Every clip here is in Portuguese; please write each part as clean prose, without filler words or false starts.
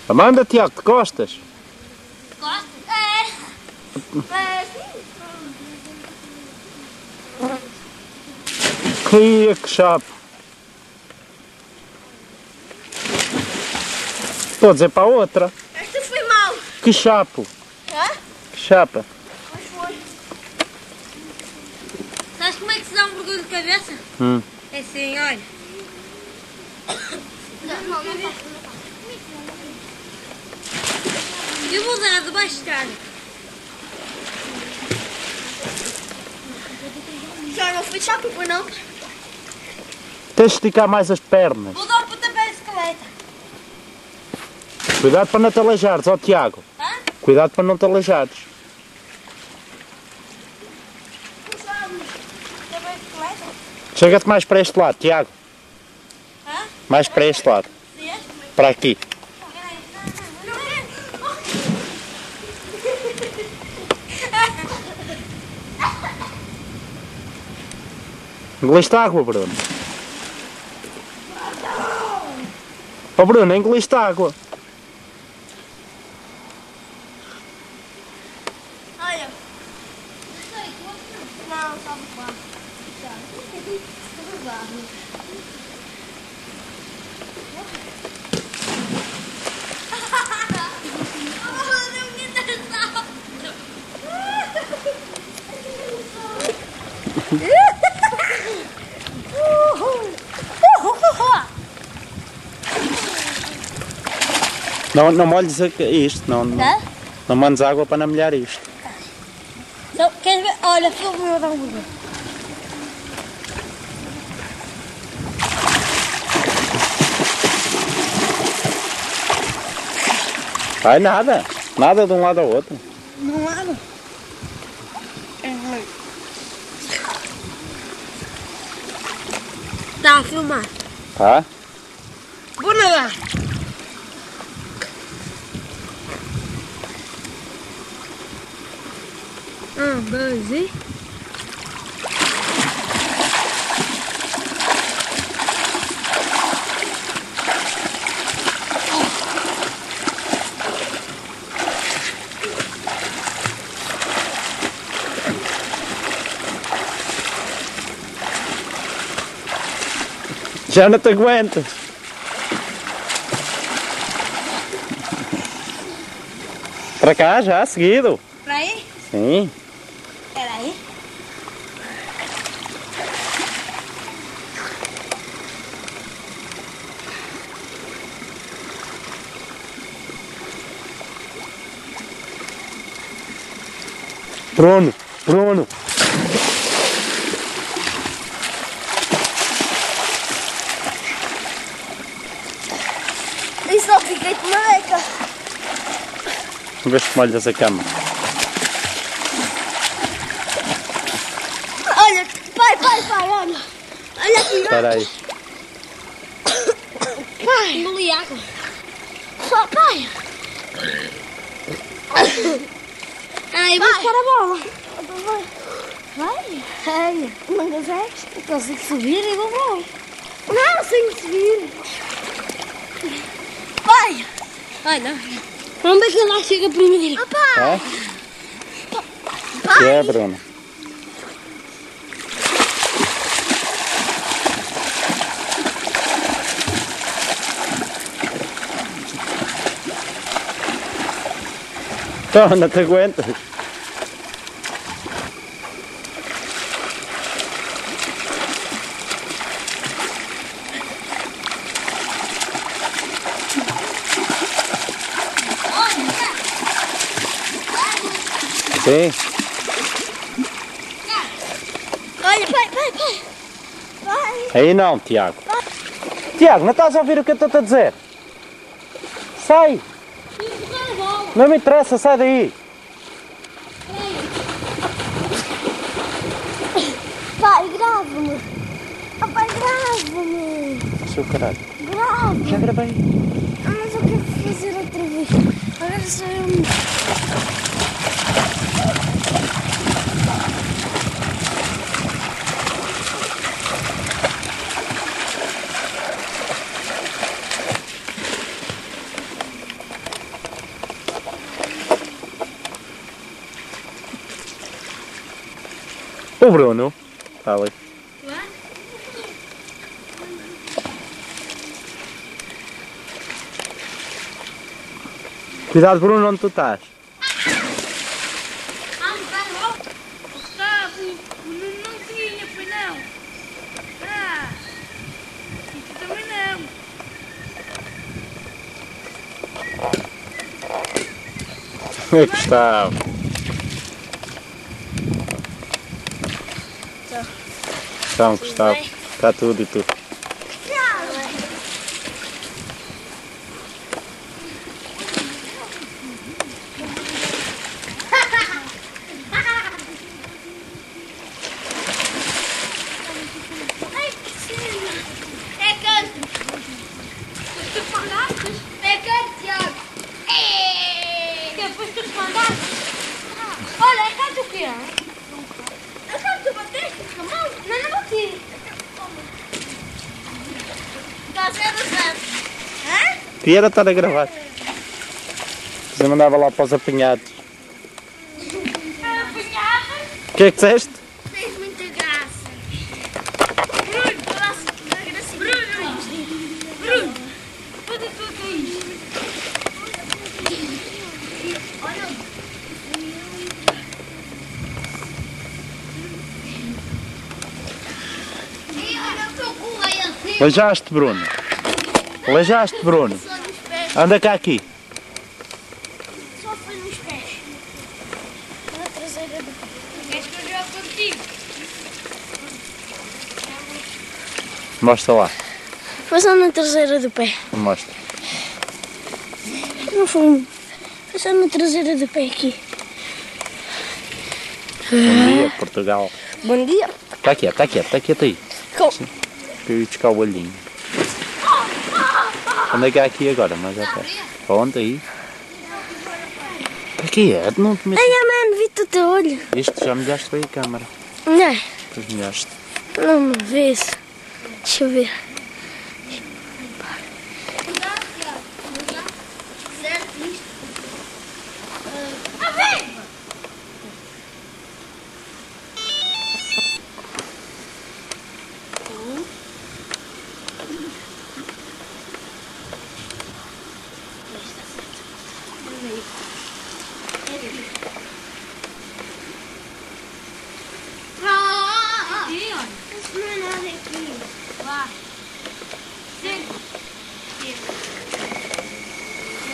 Amanda, Tiago, te gostas? Gosto? É. Que chapo. Estou a dizer para a outra. Esta foi mal. Que chapo. Hã? Que chapa. Pois foi. Sabes como é que se dá um mergulho de cabeça? É assim, olha. Não faço. Eu vou dar debaixo de cara. Já não foi chapo, foi não? Tens de esticar mais as pernas. Vou dar um pontapé de escaleta. Cuidado para não te aleijares, ó Tiago. Hã? Cuidado para não te aleijares. Chega-te mais para este lado, Tiago. Hã? Mais para este lado. Para aqui. Engoliste água, Bruno. Ó Bruno, engoliste água. Olha. Não, só barro. Não molhes isto, não mandes água para não molhar isto. Não, queres ver? Olha, filme meu dar um mergulho. Vai nada, nada de um lado ao outro. Não há nada. Está a filmar. Tá? Vou nadar. Dois e... Já não te aguentas. Para cá já, seguido. Para aí? Sim. Espera aí. Bruno, Bruno. Isso não fiquei com maneca. Vê se molhas a cama. Olha, pai, olha. Olha aqui. Espera aí. Pai. Engoli água. Só, pai. Ai, vou buscar a bola. Vai. Ai, não consegues? Eu consigo subir e vou voar. Não, sem subir. Pai. Olha. Vamos ver quem lá chega primeiro. Oh, pai. É? Pai. Que é, Bruno? Então, não te aguentas. Sim. Olha, pai. Aí não, Tiago. Tiago, não estás a ouvir o que eu estou a dizer? Sai. Não me interessa, sai daí. Pai, grava-me. Oh, pai, grava-me. Seu caralho. Grava. Já gravei. Mas eu quero fazer outra vez. Agora sou eu. O Bruno. Está ali. Cuidado, Bruno, onde tu estás. Não tinha, foi não. Ah, isso também não. Gustavo. Então, Gustavo. Está tudo e tudo. Olha, é canto o quê? É canto bateste com a mão? Não bati. Está 0-0. Hã? E era estar a gravar. Você mandava lá para os apanhados. Apanhava? O que é que disseste? Tens muita graça. Bruno, falaste da graça. Bruno, pode tudo isto. Olha. Leijaste, Bruno. Leijaste, Bruno. Só nos pés. Anda cá aqui. Só foi nos pés. Na traseira do pé. Queres que eu jogue contigo? Mostra lá. Foi só na traseira do pé. Mostra. Não foi. Foi só na traseira do pé aqui. Bom dia, Portugal. Bom dia. Está quieto, está quieto, está quieto aí. Para eu ir buscar o olhinho. Anda cá aqui agora, mas já está. Onde aí? Aqui é, não te metas. Ai, mano, vi-te o teu olho. Este já molhaste bem a câmara. Não, Depois molhaste. não me vês. Deixa eu ver. Isso não é nada aqui. Vá. Cinco.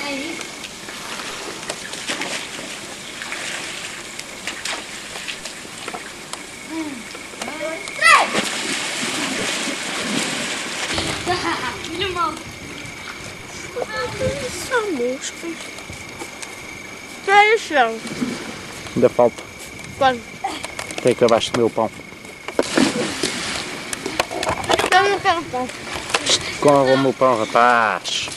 É isso. Três. Mal. Só músculos. Sai o chão. Ainda falta. Quando? Até acabaste de comer o pão. Eu não quero pão. Com o meu pão, rapaz.